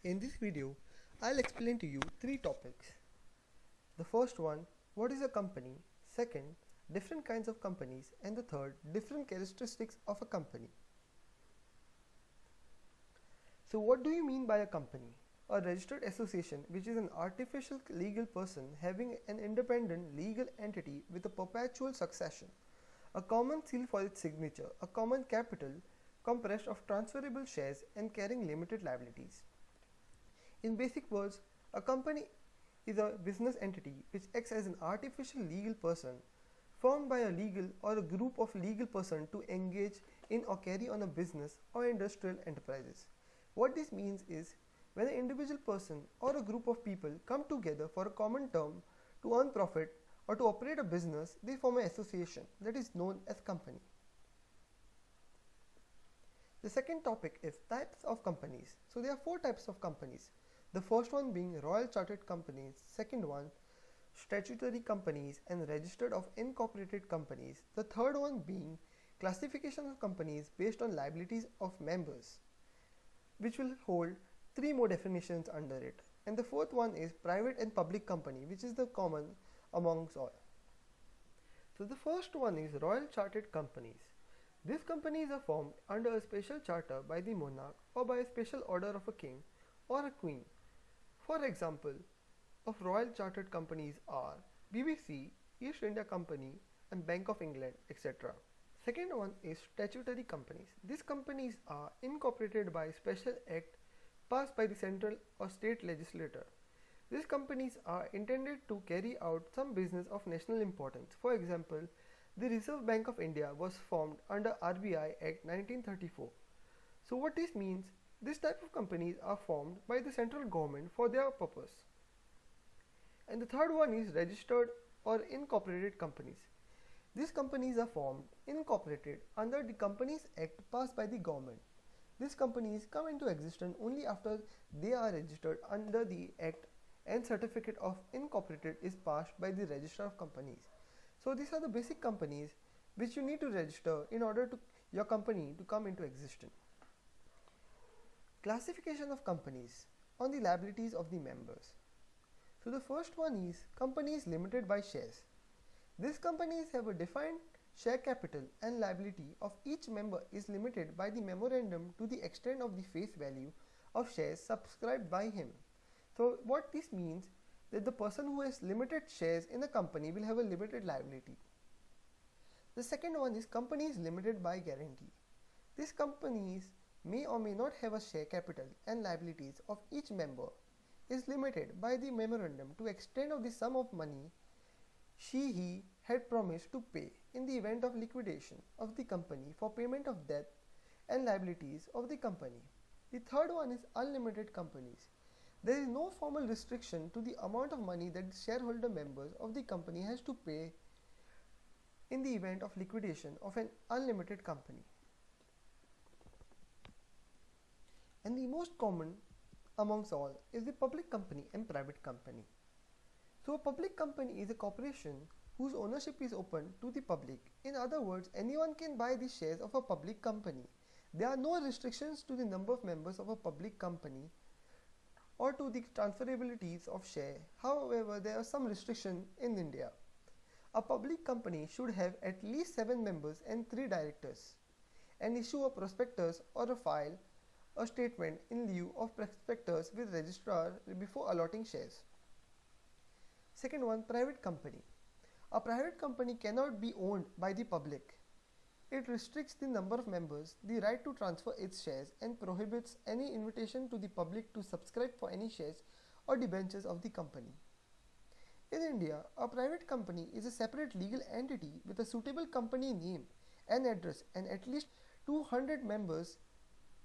In this video, I'll explain to you three topics. The first one, what is a company? Second, different kinds of companies, and the third, different characteristics of a company. So what do you mean by a company? A registered association, which is an artificial legal person having an independent legal entity with a perpetual succession, a common seal for its signature, a common capital compressed of transferable shares and carrying limited liabilities. In basic words, a company is a business entity which acts as an artificial legal person formed by a legal or a group of legal persons to engage in or carry on a business or industrial enterprises. What this means is when an individual person or a group of people come together for a common term to earn profit or to operate a business, they form an association that is known as company. The second topic is types of companies. So there are four types of companies. The first one being Royal Chartered Companies, second one statutory companies and registered of incorporated companies, the third one being classification of companies based on liabilities of members, which will hold three more definitions under it, and the fourth one is private and public company, which is the common amongst all. So the first one is Royal Chartered Companies. These companies are formed under a special charter by the monarch or by a special order of a king or a queen. For example, of Royal Chartered Companies are BBC, East India Company and Bank of England, etc. Second one is statutory companies. These companies are incorporated by special act passed by the central or state legislature. These companies are intended to carry out some business of national importance. For example, the Reserve Bank of India was formed under RBI Act 1934. So what this means, this type of companies are formed by the central government for their purpose. And the third one is registered or incorporated companies. These companies are formed incorporated under the Companies Act passed by the government. These companies come into existence only after they are registered under the Act and certificate of incorporated is passed by the Registrar of Companies. So these are the basic companies which you need to register in order to your company to come into existence. Classification of companies on the liabilities of the members. So the first one is companies limited by shares. These companies have a defined share capital and liability of each member is limited by the memorandum to the extent of the face value of shares subscribed by him. So what this means that the person who has limited shares in a company will have a limited liability. The second one is companies limited by guarantee. These companies may or may not have a share capital and liabilities of each member is limited by the memorandum to extent of the sum of money he had promised to pay in the event of liquidation of the company for payment of debt and liabilities of the company. The third one is unlimited companies. There is no formal restriction to the amount of money that the shareholder members of the company has to pay in the event of liquidation of an unlimited company. And the most common amongst all is the public company and private company. So a public company is a corporation whose ownership is open to the public. In other words, anyone can buy the shares of a public company. There are no restrictions to the number of members of a public company or to the transferabilities of share. However, there are some restrictions in India. A public company should have at least 7 members and 3 directors and issue a prospectus or file a statement in lieu of prospectus with registrar before allotting shares. Second one, private company. A private company cannot be owned by the public. It restricts the number of members, the right to transfer its shares, and prohibits any invitation to the public to subscribe for any shares or debentures of the company. In India, a private company is a separate legal entity with a suitable company name and address and at least 200 members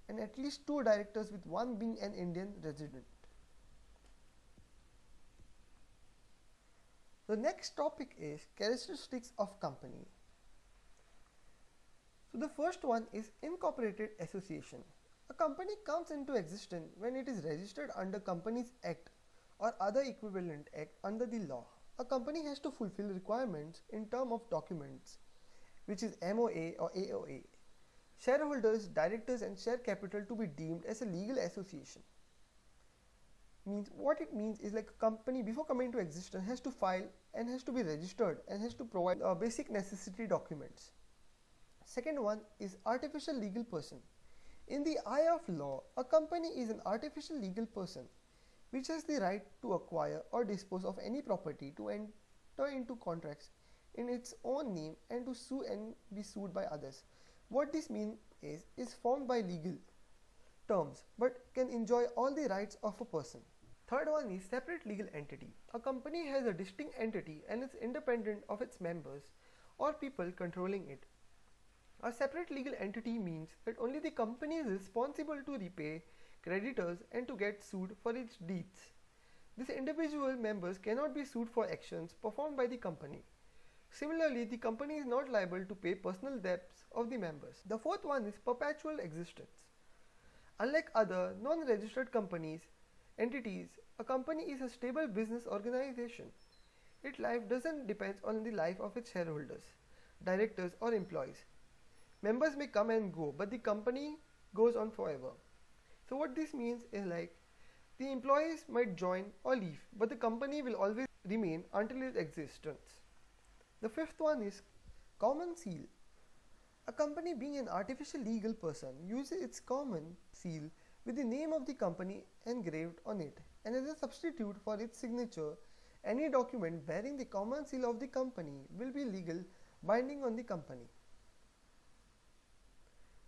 and at least 2 directors, with one being an Indian resident. The next topic is characteristics of company. So the first one is incorporated association. A company comes into existence when it is registered under Companies Act or other equivalent act under the law. A company has to fulfill requirements in terms of documents, which is MOA or AOA. Shareholders, directors and share capital to be deemed as a legal association. means what it means is like a company before coming into existence has to file and has to be registered and has to provide basic necessity documents. Second one is artificial legal person. In the eye of law, a company is an artificial legal person which has the right to acquire or dispose of any property, to enter into contracts in its own name, and to sue and be sued by others. What this means is formed by legal terms but can enjoy all the rights of a person. Third one is separate legal entity. A company has a distinct entity and is independent of its members or people controlling it. A separate legal entity means that only the company is responsible to repay creditors and to get sued for its deeds. These individual members cannot be sued for actions performed by the company. Similarly, the company is not liable to pay personal debts of the members. The fourth one is perpetual existence. Unlike other non-registered entities, a company is a stable business organization. Its life doesn't depend on the life of its shareholders, directors or employees. Members may come and go, but the company goes on forever. So what this means is like the employees might join or leave, but the company will always remain until its existence. The fifth one is common seal. A company, being an artificial legal person, uses its common seal with the name of the company engraved on it, and as a substitute for its signature, any document bearing the common seal of the company will be legal binding on the company.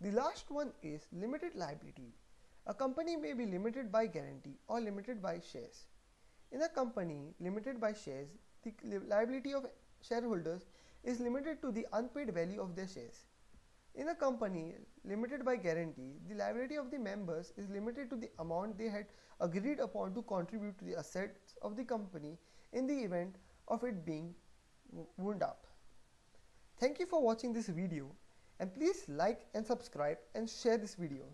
The last one is limited liability. A company may be limited by guarantee or limited by shares. In a company limited by shares, the liability of shareholders is limited to the unpaid value of their shares. In a company limited by guarantee, the liability of the members is limited to the amount they had agreed upon to contribute to the assets of the company in the event of it being wound up. Thank you for watching this video, and please like and subscribe and share this video.